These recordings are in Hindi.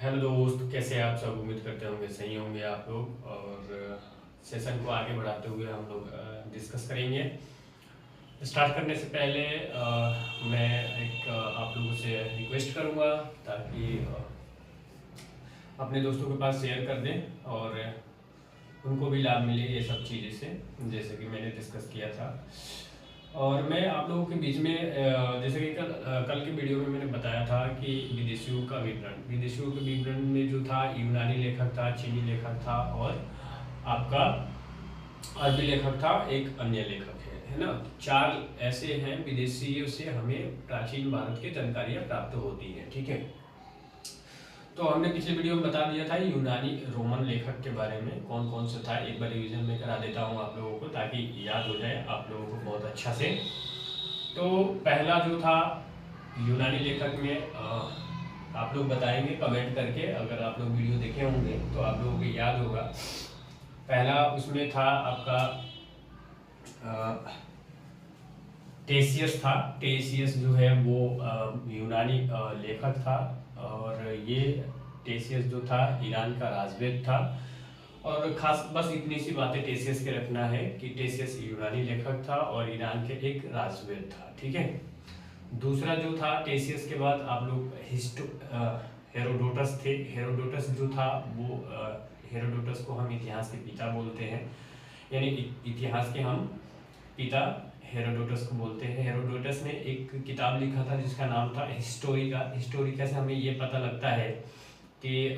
हेलो दोस्त, कैसे हैं आप सब। उम्मीद करते होंगे सही होंगे आप लोग। और सेशन को आगे बढ़ाते हुए हम लोग डिस्कस करेंगे। स्टार्ट करने से पहले मैं एक आप लोगों से रिक्वेस्ट करूंगा ताकि अपने दोस्तों के पास शेयर कर दें और उनको भी लाभ मिले ये सब चीज़ें से, जैसे कि मैंने डिस्कस किया था। और मैं आप लोगों के बीच में जैसे कि कल के वीडियो में मैंने बताया था कि विदेशियों के विवरण में जो था, यूनानी लेखक था, चीनी लेखक था और आपका अरबी लेखक था, एक अन्य लेखक है ना। चार ऐसे हैं विदेशियों से हमें प्राचीन भारत की जानकारियाँ प्राप्त होती हैं। ठीक है, तो हमने पिछले वीडियो में बता दिया था यूनानी रोमन लेखक के बारे में कौन कौन से था। एक बार रिवीजन में करा देता हूँ आप लोगों को ताकि याद हो जाए आप लोगों को बहुत अच्छा से। तो पहला जो था यूनानी लेखक में आप लोग बताएंगे कमेंट करके, अगर आप लोग वीडियो देखे होंगे तो आप लोगों को याद होगा। पहला उसमें था आपका टेसियस था। टेसियस जो है वो यूनानी लेखक था और ये टेसियस जो था ईरान का राजवेद था। और खास बस इतनी सी बातें टेसियस के रखना है कि टेसियस यूनानी लेखक था और ईरान के एक राजवेद था। ठीक है, दूसरा जो था टेसियस के बाद आप लोग हेरोडोटस थे। हेरोडोटस जो था वो हेरोडोटस को हम इतिहास के पिता बोलते हैं, यानी इतिहास के हम पिता हेरोडोटस को बोलते हैं। हेरोडोटस ने एक किताब लिखा था जिसका नाम था हिस्टोरिका। हिस्टोरिका से हमें ये पता लगता है कि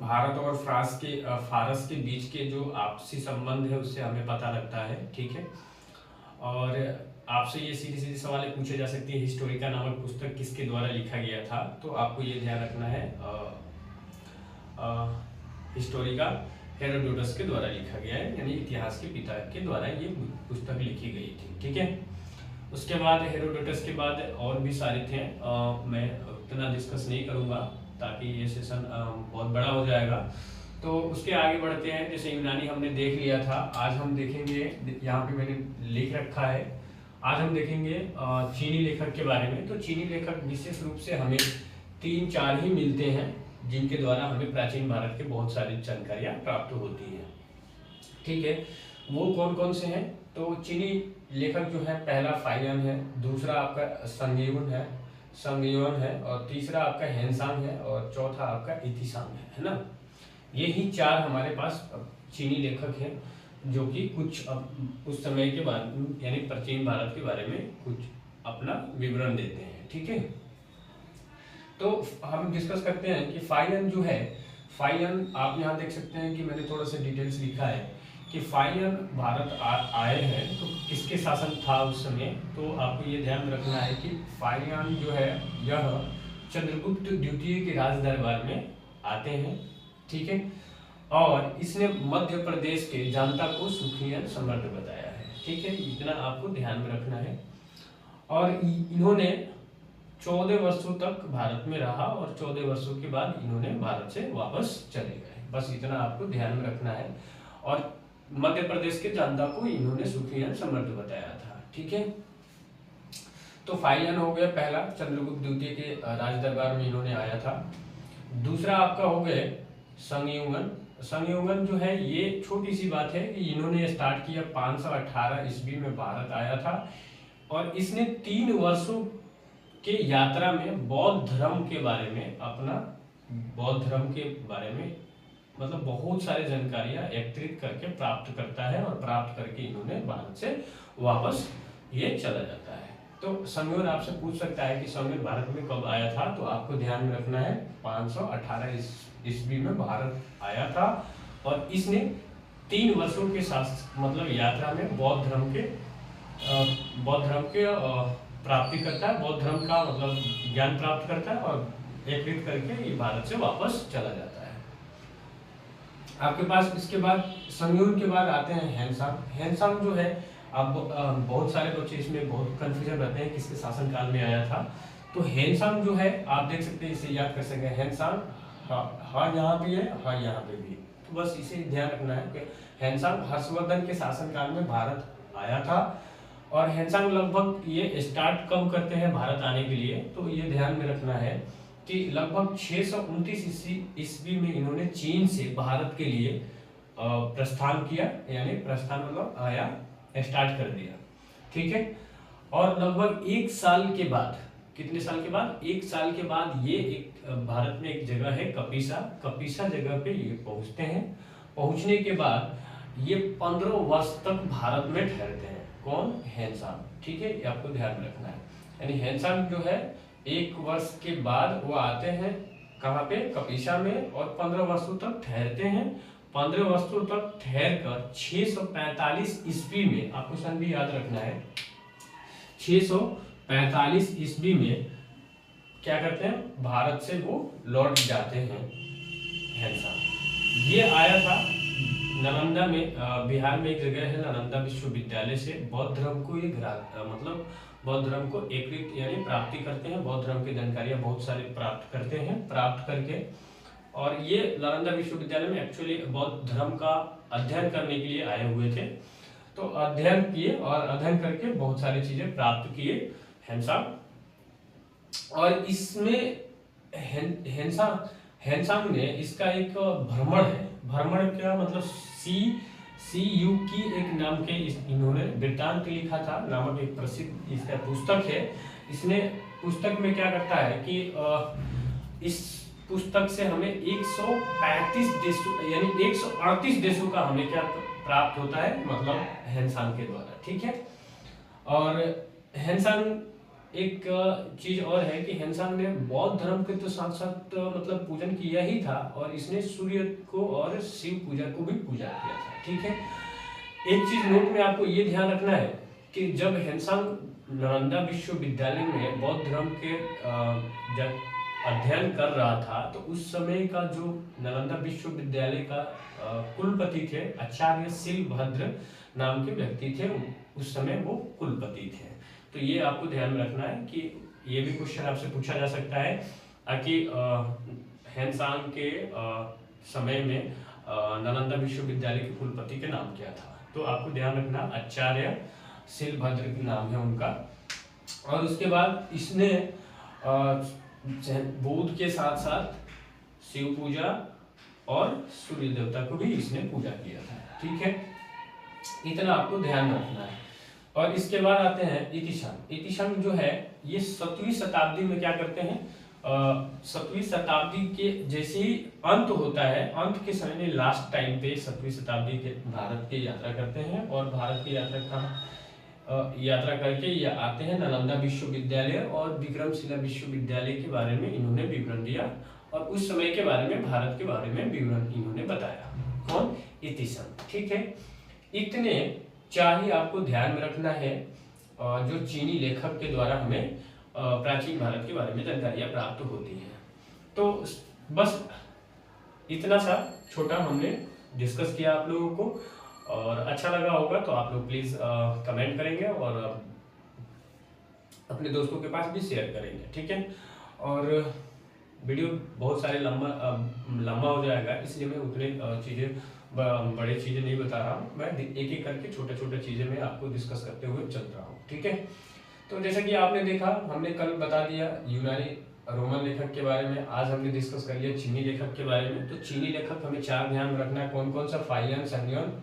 भारत और फारस के बीच के जो आपसी संबंध है उससे हमें पता लगता है। ठीक है, और आपसे ये सीधी सीधी सवाल पूछे जा सकती है, हिस्टोरिका नामक पुस्तक किसके द्वारा लिखा गया था। तो आपको ये ध्यान रखना है हिस्टोरिका हेरोडोटस के द्वारा लिखा गया है, यानी इतिहास के पिता के द्वारा ये पुस्तक लिखी गई थी। ठीक है, उसके बाद हेरोडोटस के बाद और भी सारे थे, मैं उतना डिस्कस नहीं करूँगा ताकि ये सेशन बहुत बड़ा हो जाएगा। तो उसके आगे बढ़ते हैं। जैसे यूनानी हमने देख लिया था, आज हम देखेंगे, यहाँ पे मैंने लिख रखा है, आज हम देखेंगे चीनी लेखक के बारे में। तो चीनी लेखक विशेष रूप से हमें 3-4 ही मिलते हैं जिनके द्वारा हमें प्राचीन भारत के बहुत सारी जानकारियाँ प्राप्त होती हैं। ठीक है, वो कौन कौन से हैं। तो चीनी लेखक जो है, पहला फाइयन है, दूसरा आपका संगयुन है और तीसरा आपका हेनसांग है और चौथा आपका इतिसांग है ना। ये ही 4 हमारे पास चीनी लेखक हैं जो कि कुछ उस समय के बारे यानी प्राचीन भारत के बारे में कुछ अपना विवरण देते हैं। ठीक है, तो हम डिस्कस करते हैं कि फाइयन जो है, फाइयन आप यहाँ देख सकते हैं कि मैंने थोड़ा सा डिटेल्स लिखा है कि फाइयन भारत आए हैं तो किसके शासन था उस समय। तो आपको ये ध्यान रखना है कि फाइयन जो है यह चंद्रगुप्त द्वितीय के राज दरबार में आते हैं। ठीक है, और इसने मध्य प्रदेश के जनता को सुखी और समृद्ध बताया है। ठीक है, इतना आपको ध्यान में रखना है। और इन्होंने 14 वर्षों तक भारत में रहा और 14 वर्षों के बाद इन्होंने भारत से वापस चले गए। बस इतना आपको ध्यान में रखना है। और मध्य प्रदेश के जनता को इन्होंने सुखी और समृद्ध बताया था। ठीक है, तो फाइयन हो गया पहला, चंद्रगुप्त द्वितीय के राज दरबार में इन्होंने आया था। दूसरा आपका हो गए संगयुंगन। संगयुंगन जो है, ये छोटी सी बात है कि इन्होंने स्टार्ट किया 518 ईस्वी में भारत आया था और इसने 3 वर्षों के यात्रा में बौद्ध धर्म के बारे में मतलब बहुत सारी जानकारियां एकत्रित करके प्राप्त करता है और प्राप्त करके इन्होंने भारत से वापस ये चला जाता है। तो संगयुन आपसे पूछ सकता है कि संगयुन भारत में कब आया था। तो आपको ध्यान में रखना है 518 ईस्वी में भारत आया था और इसने 3 वर्षों के साथ मतलब यात्रा में बौद्ध धर्म के प्राप्ति करता है, बौद्ध धर्म का मतलब ज्ञान प्राप्त करता है और एकत्रित करके ये भारत से वापस चला जाता है। आपके पास इसके बाद संगयुन के बाद आते हैं हेनसांग। हेनसांग जो है, अब बहुत सारे बच्चे इसमें बहुत कंफ्यूजन रहते हैं किसके शासनकाल में आया था। तो हेनसांग जो है आप देख सकते हैं, इसे याद कर सकते हैं। हेनसांग हाँ यहाँ पे है, हाँ यहाँ पे भी, तो बस इसे ध्यान रखना है कि हेनसांग हर्षवर्धन के शासनकाल में भारत आया था। और हेनसांग लगभग ये स्टार्ट कब करते हैं भारत आने के लिए, तो ये ध्यान में रखना है कि लगभग 629 ईस्वी में इन्होंने चीन से भारत के लिए प्रस्थान किया, यानी प्रस्थान मतलब आया, स्टार्ट कर दिया। ठीक है। और लगभग 1 साल के बाद, कितने साल के बाद? 1 साल के बाद ये एक भारत में एक जगह है कपीसा जगह पे ये पहुंचते हैं। पहुंचने के बाद ये 15 वर्ष तक भारत में ठहरते हैं। कौन? हेनसांग। ठीक है, ये आपको ध्यान में रखना है। यानी हेनसांग जो है 1 वर्ष के बाद वो आते हैं कहाँ पे? कपीसा में, और 15 वर्षों तक ठहरते हैं। 15 वर्षों तक ठहर कर 645 ईस्वी में, आपको सन भी याद रखना है, 645 ईस्वी में क्या करते हैं? भारत से वो लौट जाते हैं हेनसांग। ये आया था नालंदा में, बिहार में एक जगह है नालंदा विश्वविद्यालय से बौद्ध धर्म को ये मतलब बौद्ध धर्म को एकीकृत यानी प्राप्ति करते हैं। बौद्ध धर्म की जानकारियां बहुत सारी प्राप्त करते हैं, प्राप्त करके, और ये नालंदा विश्वविद्यालय में एक्चुअली बौद्ध धर्म का अध्ययन करने के लिए आए हुए थे। तो अध्ययन किए और अध्ययन करके बहुत सारी चीजें प्राप्त किए हेनसांग। और इसमें हेनसांग ने इसका एक भ्रमण है, भ्रमण क्या मतलब CU की एक नाम के इन्होंने वृत्तांत लिखा था नामक एक प्रसिद्ध इसका पुस्तक है। इसने पुस्तक में क्या करता है कि इस पुस्तक से हमें 135 देशों यानी 138 देशों का हमें क्या प्राप्त होता है, मतलब हेनसांग के द्वारा। ठीक है। और हेनसांग एक चीज और है कि हेनसांग ने बौद्ध धर्म के तो साथ साथ मतलब पूजन किया ही था, और इसने सूर्य को और शिव पूजा को भी पूजा किया था। ठीक है। एक चीज नोट में आपको ये ध्यान रखना है कि जब हेनसांग नालंदा विश्वविद्यालय में बौद्ध धर्म के जब अध्ययन कर रहा था, तो उस समय का जो नालंदा विश्वविद्यालय का कुलपति थे आचार्य शिलभद्र नाम के व्यक्ति थे, उस समय वो कुलपति थे। तो ये आपको ध्यान में रखना है कि ये भी क्वेश्चन आपसे पूछा जा सकता है कि हेनसांग के समय में नालंदा विश्वविद्यालय के कुलपति के नाम क्या था। तो आपको ध्यान रखना आचार्य शिलभद्र के नाम है उनका। और उसके बाद इसने बुद्ध के साथ साथ शिव पूजा और सूर्य देवता को भी इसने पूजा किया था। ठीक है, इतना आपको ध्यान रखना है। और इसके बाद आते हैं इतिशांग। इतिशांग जो है ये 7वीं शताब्दी में क्या करते हैं, 7वीं शताब्दी के जैसे ही अंत होता है, अंत के समय में लास्ट टाइम पे 7वीं शताब्दी के भारत की यात्रा करते हैं। और भारत की यात्रा करके ये आते हैं नालंदा विश्वविद्यालय, और विक्रमशिला विश्वविद्यालय के बारे में इन्होंने विवरण दिया, और उस समय के बारे में भारत के बारे में विवरण इन्होंने बताया। कौन? इतिशांग। ठीक है, इतने चाहे आपको ध्यान में रखना है जो चीनी लेखक के द्वारा हमें प्राचीन भारत के बारे में जानकारियां प्राप्त होती हैं। तो बस इतना सा छोटा हमने डिस्कस किया आप लोगों को, और अच्छा लगा होगा तो आप लोग प्लीज कमेंट करेंगे और अपने दोस्तों के पास भी शेयर करेंगे। ठीक है, और वीडियो बहुत सारे लंबा हो जाएगा, इसलिए मैं उतने चीजें बड़े चीजें नहीं बता रहा हूँ, मैं एक एक करके छोटे छोटे चीजें मैं आपको डिस्कस करते हुए चल रहा हूँ। ठीक है, तो जैसा कि आपने देखा, हमने कल बता दिया यूनानी रोमन लेखक के बारे में, आज हमने डिस्कस कर लिया चीनी लेखक के बारे में। तो चीनी लेखक हमें 4 ध्यान में रखना है, कौन कौन सा? फाहियान, संगयोन,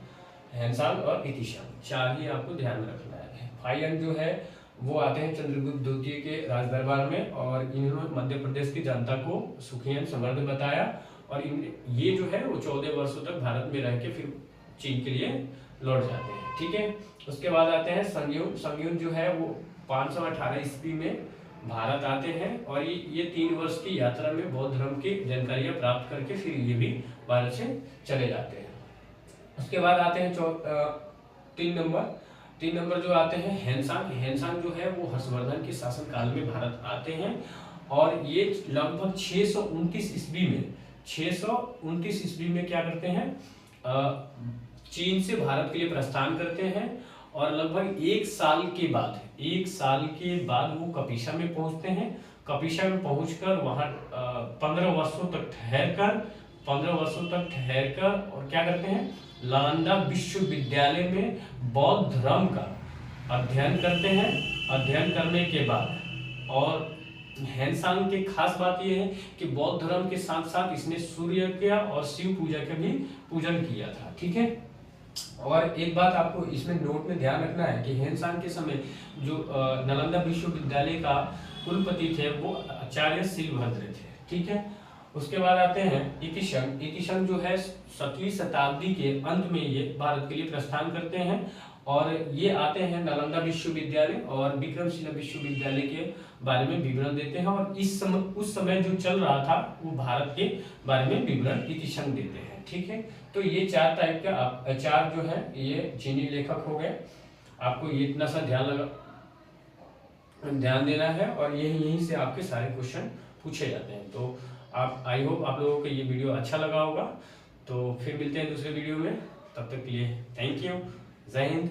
हेनसांग और इतिशांग, 4 ही आपको ध्यान में रखना है। फाहियान जो है वो आते हैं चंद्रगुप्त द्वितीय के राज दरबार में, और इन्होंने मध्य प्रदेश की जनता को सुखी समृद्ध बताया, और ये जो है वो 14 वर्षों तक भारत में रह के फिर चीन के लिए लौट जाते हैं। ठीक है, उसके बाद आते हैं संगयून। संगयून जो है वो 518 ईस्वी में भारत आते हैं, और ये 3 वर्ष की यात्रा में बौद्ध धर्म की जानकारियां प्राप्त करके फिर ये भी भारत से चले जाते हैं। उसके बाद आते हैं 3 नंबर जो आते हैं हेनसांग। हेनसांग जो है वो हर्षवर्धन के शासनकाल में भारत आते हैं, और ये लगभग 629 ईस्वी में क्या करते हैं, चीन से भारत के लिए प्रस्थान करते हैं, और लगभग 1 साल के बाद वो कपीसा में पहुंचते हैं। कपीसा में पहुंचकर वहां 15 वर्षों तक ठहरकर और क्या करते हैं, नालंदा विश्वविद्यालय में बौद्ध धर्म का अध्ययन करते हैं। अध्ययन करने के बाद और हैनसांग की खास बात यह है कि बौद्ध धर्म के साथ साथ इसने सूर्य का और शिव पूजा का भी पूजन किया था। ठीक है, और एक बात आपको इसमें नोट में ध्यान रखना है कि हैनसांग के समय जो नालंदा विश्वविद्यालय का कुलपति थे वो आचार्य शिलभद्र थे। ठीक है, उसके बाद आते हैं इतिशंग। इतिशंग जो है 7वीं शताब्दी के अंत में ये भारत के लिए प्रस्थान करते हैं और ये आते हैं नालंदा विश्वविद्यालय और विक्रमशिला विश्वविद्यालय के बारे में विवरण देते हैं और उस समय जो चल रहा था वो भारत के बारे में विवरण इतिशंग देते हैं। ठीक है, तो ये 4 टाइप का 4 जो है ये चीनी लेखक हो गए। आपको ये इतना सा ध्यान देना है और यहीं से आपके सारे क्वेश्चन पूछे जाते हैं। तो आप आई होप आप लोगों को ये वीडियो अच्छा लगा होगा। तो फिर मिलते हैं दूसरे वीडियो में, तब तक के लिए थैंक यू। जय हिंद।